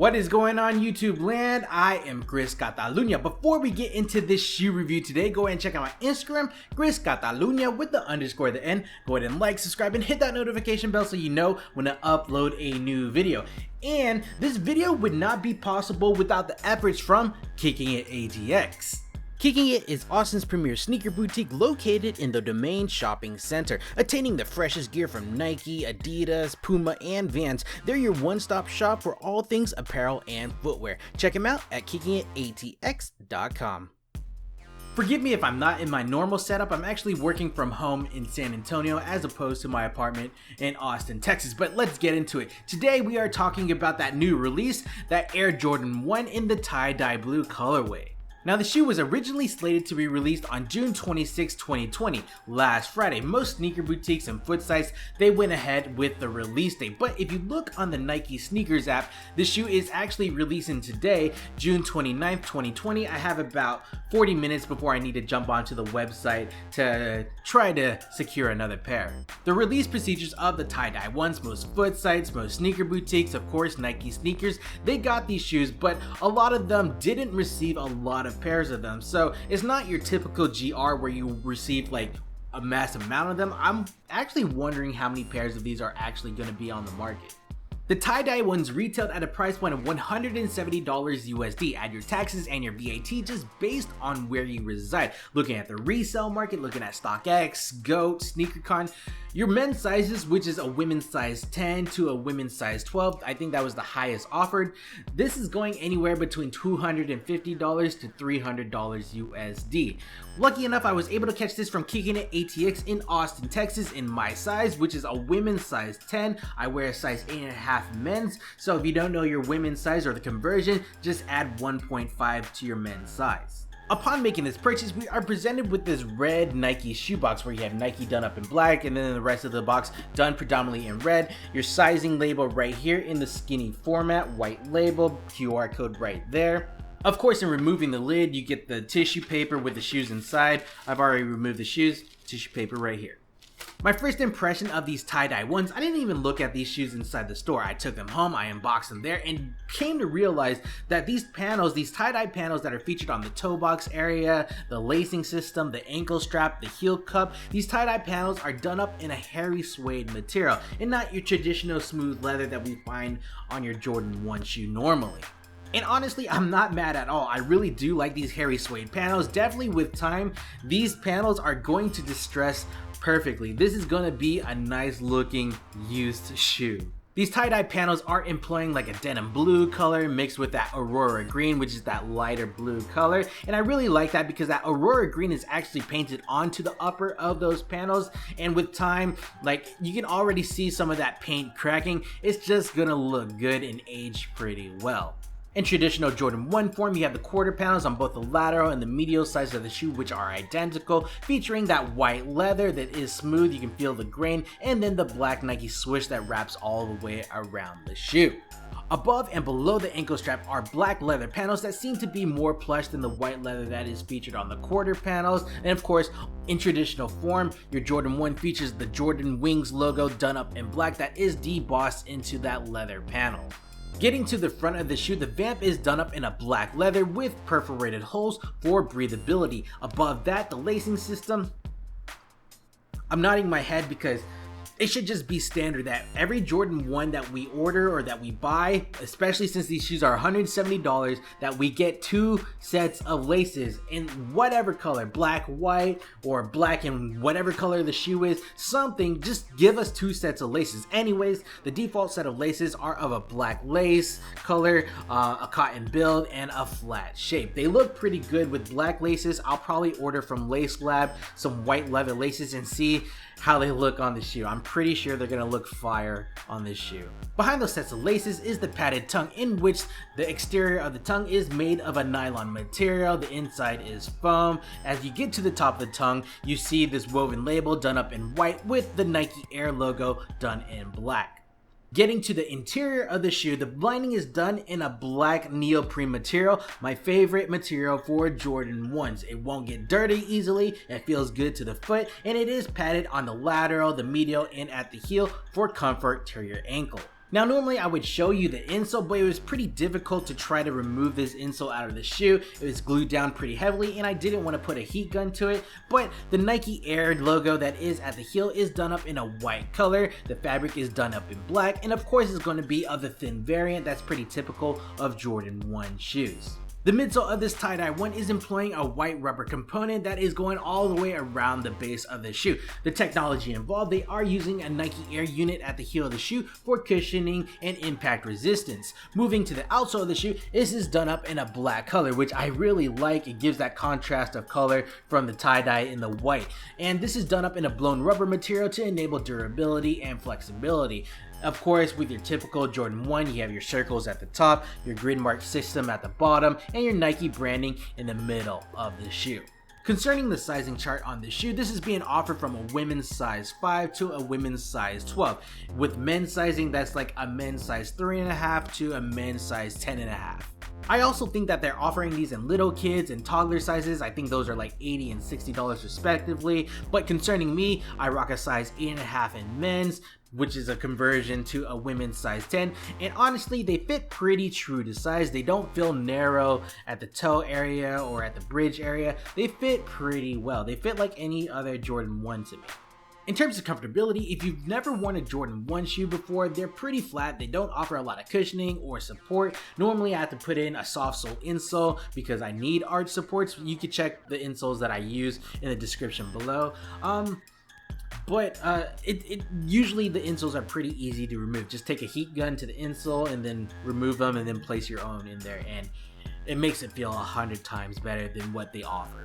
What is going on YouTube land? I am Chris Catalunya. Before we get into this shoe review today, go ahead and check out my Instagram, Chris Catalunya with the underscore at the end. Go ahead and like, subscribe, and hit that notification bell so you know when I upload a new video. And this video would not be possible without the efforts from Kicking It ATX. Kicking It is Austin's premier sneaker boutique located in the Domain Shopping Center. Attaining the freshest gear from Nike, Adidas, Puma, and Vans, they're your one-stop shop for all things apparel and footwear. Check them out at kickingitatx.com. Forgive me if I'm not in my normal setup. I'm actually working from home in San Antonio as opposed to my apartment in Austin, Texas. But let's get into it. Today we are talking about that new release, that Air Jordan 1 in the tie-dye blue colorway. Now the shoe was originally slated to be released on June 26, 2020, last Friday. Most sneaker boutiques and foot sites, they went ahead with the release date. But if you look on the Nike sneakers app, the shoe is actually releasing today, June 29th, 2020. I have about 40 minutes before I need to jump onto the website to try to secure another pair. The release procedures of the tie-dye ones, most foot sites, most sneaker boutiques, of course Nike sneakers, they got these shoes, but a lot of them didn't receive a lot of pairs of them. So it's not your typical GR where you receive like a massive amount of them. I'm actually wondering how many pairs of these are actually going to be on the market. The tie-dye ones retailed at a price point of $170 USD. Add your taxes and your VAT just based on where you reside. Looking at the resale market, looking at StockX, GOAT, SneakerCon, your men's sizes, which is a women's size 10 to a women's size 12, I think that was the highest offered. This is going anywhere between $250 to $300 USD. Lucky enough, I was able to catch this from Kicking It ATX in Austin, Texas in my size, which is a women's size 10. I wear a size 8.5 men's, so if you don't know your women's size or the conversion, just add 1.5 to your men's size. Upon making this purchase, we are presented with this red Nike shoebox where you have Nike done up in black and then the rest of the box done predominantly in red. Your sizing label right here in the skinny format, white label, QR code right there. Of course, in removing the lid, you get the tissue paper with the shoes inside. I've already removed the shoes, tissue paper right here. My first impression of these tie-dye ones, I didn't even look at these shoes inside the store. I took them home, I unboxed them there, and came to realize that these panels, these tie-dye panels that are featured on the toe box area, the lacing system, the ankle strap, the heel cup, these tie-dye panels are done up in a hairy suede material and not your traditional smooth leather that we find on your Jordan 1 shoe normally. And honestly, I'm not mad at all. I really do like these hairy suede panels. Definitely with time, these panels are going to distress perfectly. This is gonna be a nice looking used shoe. These tie-dye panels are employing like a denim blue color mixed with that Aurora green, which is that lighter blue color. And I really like that because that Aurora green is actually painted onto the upper of those panels. And with time, like you can already see some of that paint cracking. It's just gonna look good and age pretty well. In traditional Jordan 1 form, you have the quarter panels on both the lateral and the medial sides of the shoe, which are identical, featuring that white leather that is smooth, you can feel the grain, and then the black Nike swoosh that wraps all the way around the shoe. Above and below the ankle strap are black leather panels that seem to be more plush than the white leather that is featured on the quarter panels. And of course, in traditional form, your Jordan 1 features the Jordan Wings logo done up in black that is debossed into that leather panel. Getting to the front of the shoe, the vamp is done up in a black leather with perforated holes for breathability. Above that, the lacing system, I'm nodding my head because it should just be standard that every Jordan 1 that we order or that we buy, especially since these shoes are $170, that we get 2 sets of laces in whatever color, black, white, or black and whatever color the shoe is, something, just give us 2 sets of laces. Anyways, the default set of laces are of a black lace color, a cotton build, and a flat shape. They look pretty good with black laces. I'll probably order from Lace Lab some white leather laces and see how they look on the shoe. I'm pretty sure they're gonna look fire on this shoe. Behind those sets of laces is the padded tongue, in which the exterior of the tongue is made of a nylon material, the inside is foam. As you get to the top of the tongue, you see this woven label done up in white with the Nike Air logo done in black. Getting to the interior of the shoe, the lining is done in a black neoprene material, my favorite material for Jordan 1s. It won't get dirty easily, it feels good to the foot, and it is padded on the lateral, the medial, and at the heel for comfort to your ankle. Now normally I would show you the insole, but it was pretty difficult to try to remove this insole out of the shoe. It was glued down pretty heavily and I didn't want to put a heat gun to it, but the Nike Air logo that is at the heel is done up in a white color. The fabric is done up in black, and of course it's going to be of the thin variant that's pretty typical of Jordan 1 shoes. The midsole of this tie-dye one is employing a white rubber component that is going all the way around the base of the shoe. The technology involved, they are using a Nike Air unit at the heel of the shoe for cushioning and impact resistance. Moving to the outsole of the shoe, this is done up in a black color, which I really like. It gives that contrast of color from the tie-dye in the white. And this is done up in a blown rubber material to enable durability and flexibility. Of course, with your typical Jordan 1, you have your circles at the top, your grid mark system at the bottom, and your Nike branding in the middle of the shoe. Concerning the sizing chart on this shoe, this is being offered from a women's size 5 to a women's size 12. With men's sizing, that's like a men's size 3.5 to a men's size 10.5. I also think that they're offering these in little kids and toddler sizes. I think those are like $80 and $60 respectively. But concerning me, I rock a size 8.5 in men's, which is a conversion to a women's size 10, and honestly they fit pretty true to size. They don't feel narrow at the toe area or at the bridge area. They fit pretty well. They fit like any other Jordan 1 to me. In terms of comfortability, if you've never worn a Jordan 1 shoe before, they're pretty flat. They don't offer a lot of cushioning or support. Normally I have to put in a soft sole insole because I need arch supports. You can check the insoles that I use in the description below. But usually the insoles are pretty easy to remove. Just take a heat gun to the insole and then remove them and then place your own in there, and it makes it feel 100 times better than what they offer.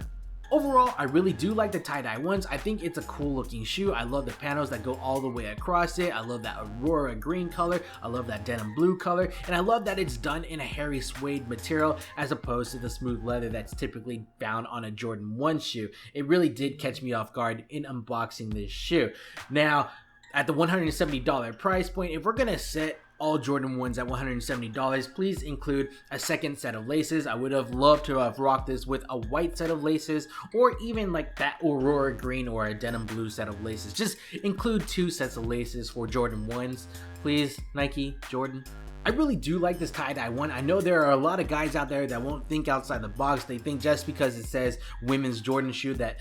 Overall, I really do like the tie-dye ones. I think it's a cool looking shoe. I love the panels that go all the way across it. I love that Aurora green color. I love that denim blue color. And I love that it's done in a hairy suede material as opposed to the smooth leather that's typically found on a Jordan 1 shoe. It really did catch me off guard in unboxing this shoe. Now, at the $170 price point, if we're gonna set all Jordan 1s at $170, please include a second set of laces. I would have loved to have rocked this with a white set of laces, or even like that Aurora green or a denim blue set of laces. Just include 2 sets of laces for Jordan 1s, please. Nike, Jordan. I really do like this tie-dye one. I know there are a lot of guys out there that won't think outside the box. They think just because it says women's Jordan shoe that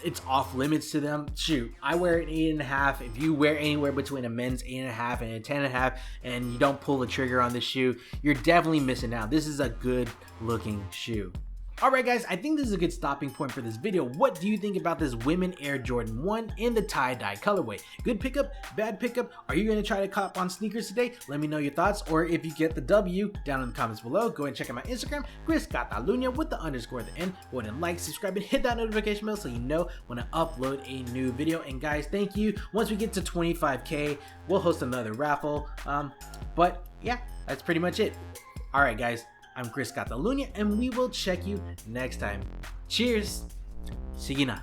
it's off limits to them. Shoot, I wear an 8.5. If you wear anywhere between a men's 8.5 and a 10.5 and you don't pull the trigger on the shoe, you're definitely missing out. This is a good looking shoe. Alright guys, I think this is a good stopping point for this video. What do you think about this Women Air Jordan 1 in the tie-dye colorway? Good pickup? Bad pickup? Are you going to try to cop on sneakers today? Let me know your thoughts, or if you get the W, down in the comments below. Go and check out my Instagram, Chris Catalunya with the underscore at the end. Go ahead and like, subscribe, and hit that notification bell so you know when I upload a new video. And guys, thank you. Once we get to 25K, we'll host another raffle. But yeah, that's pretty much it. Alright guys. I'm Chris Catalunya, and we will check you next time. Cheers! Sige na!